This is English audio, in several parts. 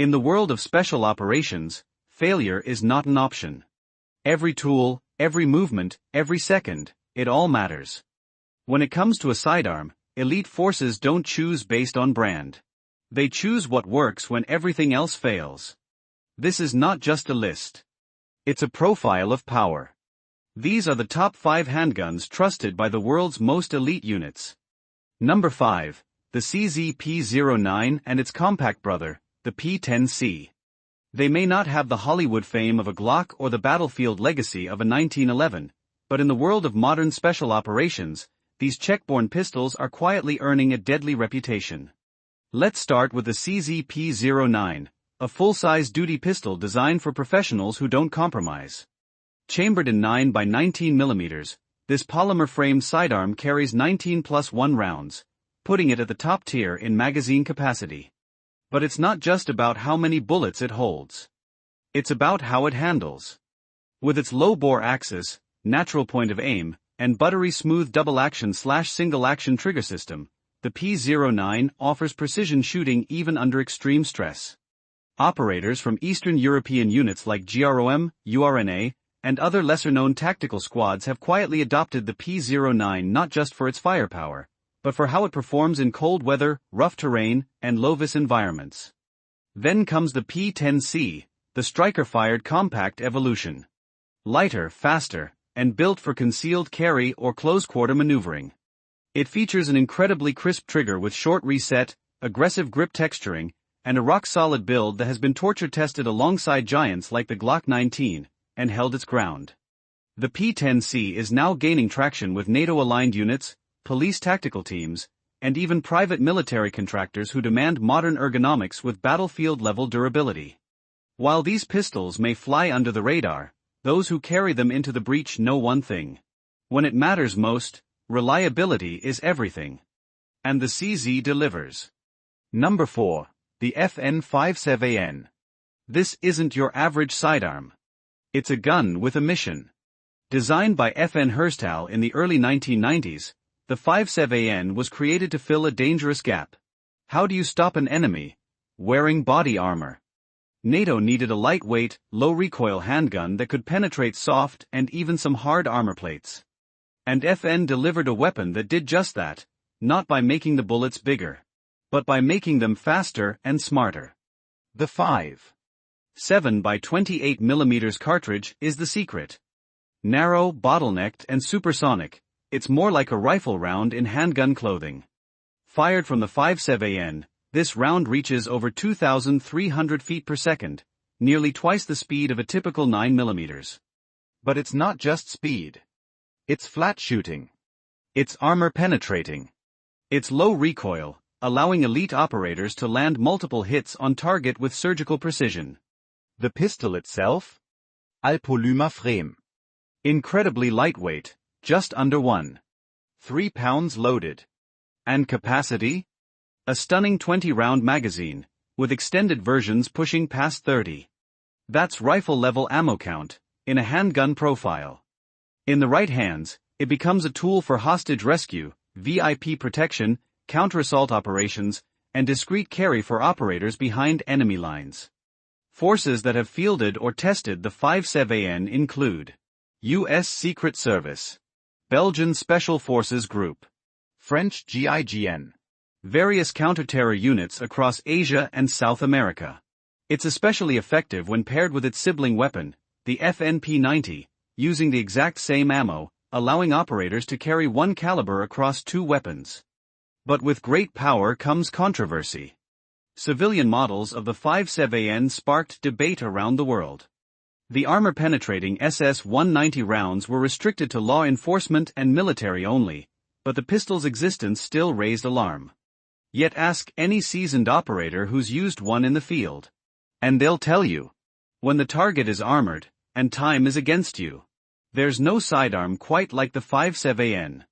In the world of special operations, failure is not an option. Every tool, every movement, every second, it all matters. When it comes to a sidearm, elite forces don't choose based on brand. They choose what works when everything else fails. This is not just a list. It's a profile of power. These are the top 5 handguns trusted by the world's most elite units. Number 5. The SIG P226 and its compact brother, the P10C. They may not have the Hollywood fame of a Glock or the battlefield legacy of a 1911, but in the world of modern special operations, these Czech-born pistols are quietly earning a deadly reputation. Let's start with the SIG P226, a full-size duty pistol designed for professionals who don't compromise. Chambered in 9 by 19 mm, this polymer-framed sidearm carries 19+1 rounds, putting it at the top tier in magazine capacity. But it's not just about how many bullets it holds. It's about how it handles. With its low-bore axis, natural point of aim, and buttery smooth double-action/single-action trigger system, the P226 offers precision shooting even under extreme stress. Operators from Eastern European units like GROM, URNA, and other lesser-known tactical squads have quietly adopted the P226 not just for its firepower, but for how it performs in cold weather, rough terrain, and low-vis environments. Then comes the P10C, the striker-fired compact evolution. Lighter, faster, and built for concealed carry or close-quarter maneuvering. It features an incredibly crisp trigger with short reset, aggressive grip texturing, and a rock-solid build that has been torture-tested alongside giants like the Glock 19, and held its ground. The P10C is now gaining traction with NATO-aligned units, police tactical teams, and even private military contractors who demand modern ergonomics with battlefield-level durability. While these pistols may fly under the radar, those who carry them into the breach know one thing. When it matters most, reliability is everything. And the CZ delivers. Number 4. The FN57AN. This isn't your average sidearm. It's a gun with a mission. Designed by FN Herstal in the early 1990s, the 57AN was created to fill a dangerous gap. How do you stop an enemy wearing body armor? NATO needed a lightweight, low-recoil handgun that could penetrate soft and even some hard armor plates. And FN delivered a weapon that did just that, not by making the bullets bigger, but by making them faster and smarter. The 5.7 by 28 mm cartridge is the secret. Narrow, bottlenecked, and supersonic, it's more like a rifle round in handgun clothing. Fired from the 57AN, this round reaches over 2,300 feet per second, nearly twice the speed of a typical 9 mm. But it's not just speed. It's flat shooting. It's armor penetrating. It's low recoil, allowing elite operators to land multiple hits on target with surgical precision. The pistol itself? Polymer frame. Incredibly lightweight, just under 1.3 pounds loaded. And capacity? A stunning 20-round magazine, with extended versions pushing past 30. That's rifle-level ammo count, in a handgun profile. In the right hands, it becomes a tool for hostage rescue, VIP protection, counter-assault operations, and discreet carry for operators behind enemy lines. Forces that have fielded or tested the 57AN include U.S. Secret Service, Belgian Special Forces Group, French GIGN, various counter-terror units across Asia and South America. It's especially effective when paired with its sibling weapon, the FNP90, using the exact same ammo, allowing operators to carry one caliber across 2 weapons. But with great power comes controversy. Civilian models of the 57AN sparked debate around the world. The armor-penetrating SS-190 rounds were restricted to law enforcement and military only, but the pistol's existence still raised alarm. Yet ask any seasoned operator who's used one in the field, and they'll tell you, when the target is armored, and time is against you, there's no sidearm quite like the 57AN.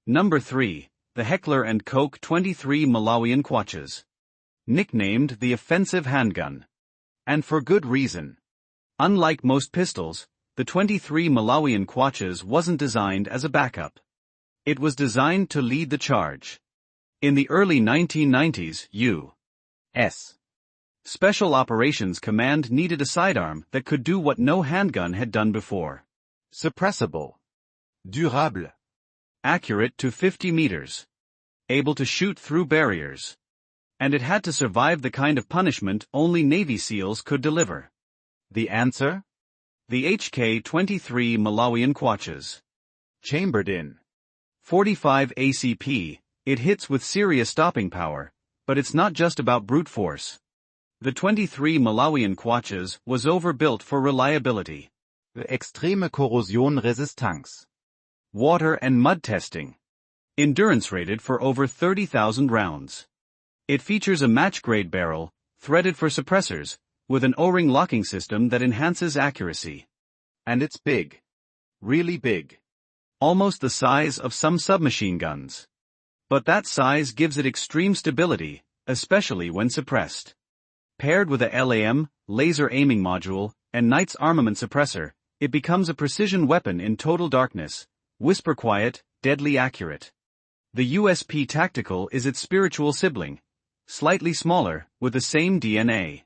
Number 3, the Heckler & Koch 23 Malawian Quaches. Nicknamed the offensive handgun. And for good reason. Unlike most pistols, the 23 Malawian Quaches wasn't designed as a backup. It was designed to lead the charge. In the early 1990s, U.S. Special Operations Command needed a sidearm that could do what no handgun had done before. Suppressible. Durable. Accurate to 50 meters. Able to shoot through barriers. And it had to survive the kind of punishment only Navy SEALs could deliver. The answer? The HK-23 Malawian Quaches. Chambered in 45 ACP, it hits with serious stopping power, but it's not just about brute force. The 23 Malawian Quaches was overbuilt for reliability. Extreme Korrosion-Resistance. Water and mud testing. Endurance rated for over 30,000 rounds. It features a match-grade barrel, threaded for suppressors, with an O-ring locking system that enhances accuracy. And it's big. Really big. Almost the size of some submachine guns. But that size gives it extreme stability, especially when suppressed. Paired with a LAM, laser aiming module, and Knight's armament suppressor, it becomes a precision weapon in total darkness, whisper quiet, deadly accurate. The USP Tactical is its spiritual sibling, slightly smaller, with the same DNA.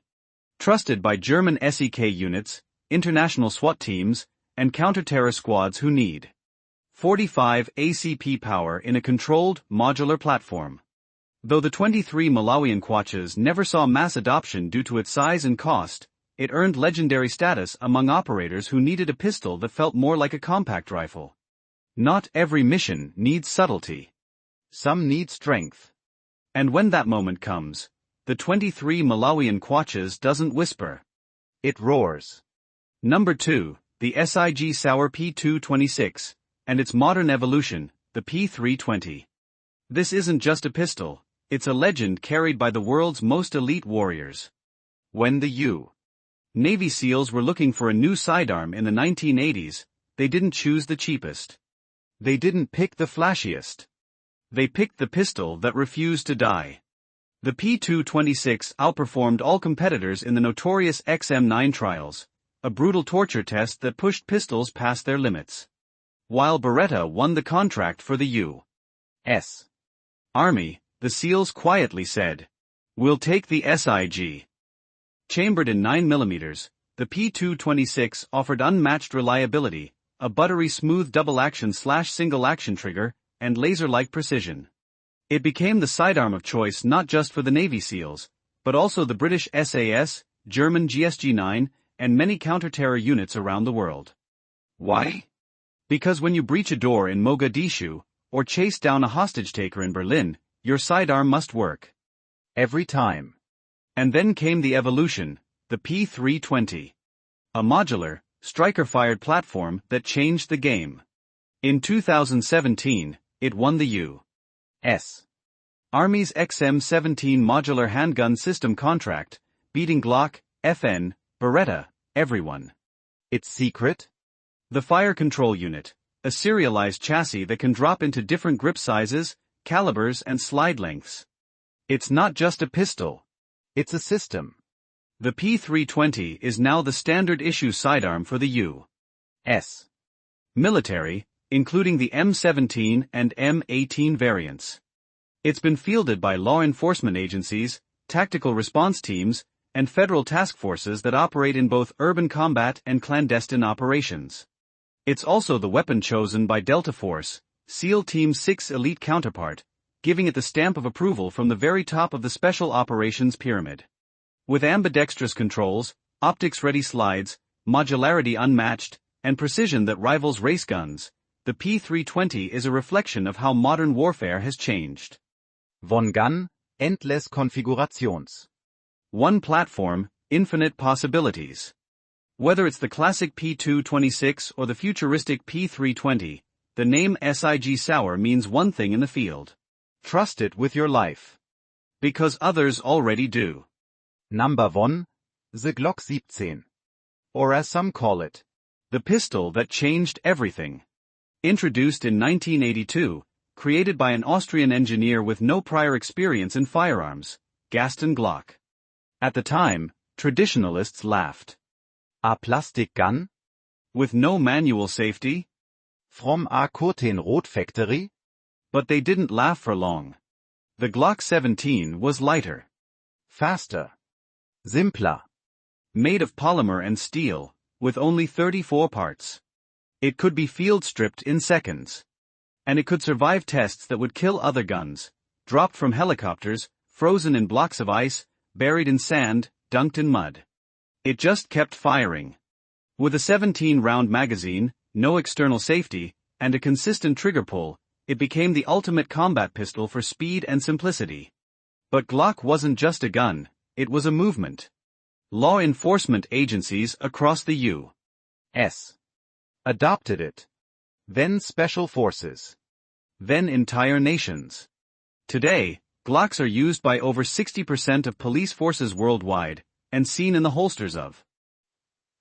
Trusted by German SEK units, international SWAT teams, and counter-terror squads who need 45 ACP power in a controlled, modular platform. Though the 23 Malawian Quaches never saw mass adoption due to its size and cost, it earned legendary status among operators who needed a pistol that felt more like a compact rifle. Not every mission needs subtlety. Some need strength. And when that moment comes, the 23 Malawian Quaches doesn't whisper. It roars. Number 2, the SIG Sauer P226, and its modern evolution, the P320. This isn't just a pistol, it's a legend carried by the world's most elite warriors. When the U. Navy SEALs were looking for a new sidearm in the 1980s, they didn't choose the cheapest. They didn't pick the flashiest. They picked the pistol that refused to die. The P226 outperformed all competitors in the notorious XM9 trials, a brutal torture test that pushed pistols past their limits. While Beretta won the contract for the U.S. Army, the SEALs quietly said, "We'll take the SIG." Chambered in 9mm, the P226 offered unmatched reliability, a buttery smooth double-action/single-action trigger, and laser-like precision. It became the sidearm of choice not just for the Navy SEALs, but also the British SAS, German GSG-9, and many counter-terror units around the world. Why? Because when you breach a door in Mogadishu, or chase down a hostage-taker in Berlin, your sidearm must work. Every time. And then came the evolution, the P320. A modular, striker-fired platform that changed the game. In 2017, it won the U.S. Army's XM17 modular handgun system contract, beating Glock, FN, Beretta, everyone. Its secret? The fire control unit, a serialized chassis that can drop into different grip sizes, calibers and slide lengths. It's not just a pistol. It's a system. The P320 is now the standard issue sidearm for the U.S. military, including the M17 and M18 variants. It's been fielded by law enforcement agencies, tactical response teams, and federal task forces that operate in both urban combat and clandestine operations. It's also the weapon chosen by Delta Force, SEAL Team 6 elite counterpart, giving it the stamp of approval from the very top of the Special Operations pyramid. With ambidextrous controls, optics-ready slides, modularity unmatched, and precision that rivals race guns, the P320 is a reflection of how modern warfare has changed. One gun, endless configurations. One platform, infinite possibilities. Whether it's the classic P226 or the futuristic P320, the name SIG Sauer means one thing in the field. Trust it with your life. Because others already do. Number 1, the Glock 17. Or as some call it, the pistol that changed everything. Introduced in 1982, created by an Austrian engineer with no prior experience in firearms, Gaston Glock. At the time, traditionalists laughed. A plastic gun? With no manual safety? From a Curtin Rot factory? But they didn't laugh for long. The Glock 17 was lighter. Faster. Simpler. Made of polymer and steel, with only 34 parts. It could be field stripped in seconds. And it could survive tests that would kill other guns, dropped from helicopters, frozen in blocks of ice, buried in sand, dunked in mud. It just kept firing. With a 17-round magazine, no external safety, and a consistent trigger pull, it became the ultimate combat pistol for speed and simplicity. But Glock wasn't just a gun, it was a movement. Law enforcement agencies across the U.S. adopted it. Then special forces. Then entire nations. Today, Glocks are used by over 60% of police forces worldwide, and seen in the holsters of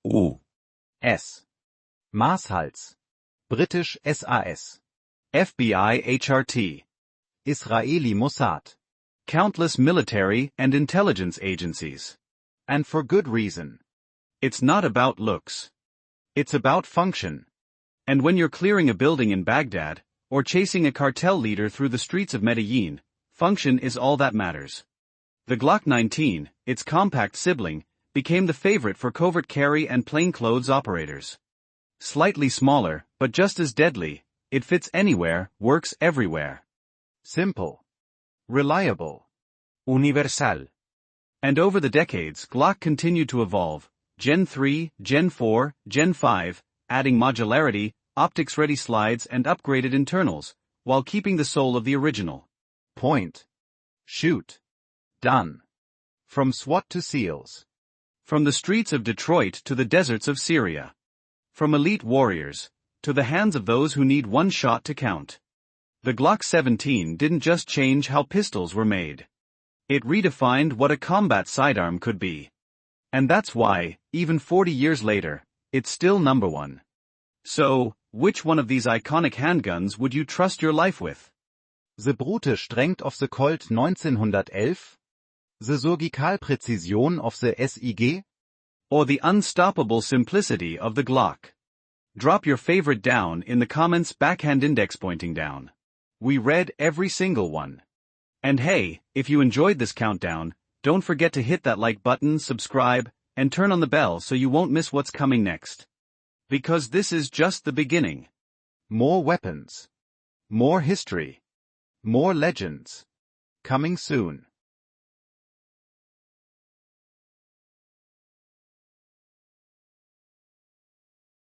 U.S. Maßhals. British SAS. FBI HRT. Israeli Mossad. Countless military and intelligence agencies. And for good reason. It's not about looks. It's about function. And when you're clearing a building in Baghdad, or chasing a cartel leader through the streets of Medellin, function is all that matters. The Glock 19, its compact sibling, became the favorite for covert carry and plainclothes operators. Slightly smaller, but just as deadly, it fits anywhere, works everywhere. Simple. Reliable. Universal. And over the decades, Glock continued to evolve, Gen 3, Gen 4, Gen 5, adding modularity, optics-ready slides and upgraded internals, while keeping the soul of the original. Point. Shoot. Done. From SWAT to SEALs. From the streets of Detroit to the deserts of Syria. From elite warriors, to the hands of those who need one shot to count. The Glock 17 didn't just change how pistols were made. It redefined what a combat sidearm could be. And that's why, even 40 years later, it's still number one. So, which one of these iconic handguns would you trust your life with? The brute Strength of the Colt 1911? The surgical precision of the SIG? Or the unstoppable simplicity of the Glock? Drop your favorite down in the comments, backhand index pointing down. We read every single one. And hey, if you enjoyed this countdown, don't forget to hit that like button, subscribe, and turn on the bell so you won't miss what's coming next. Because this is just the beginning. More weapons. More history. More legends. Coming soon.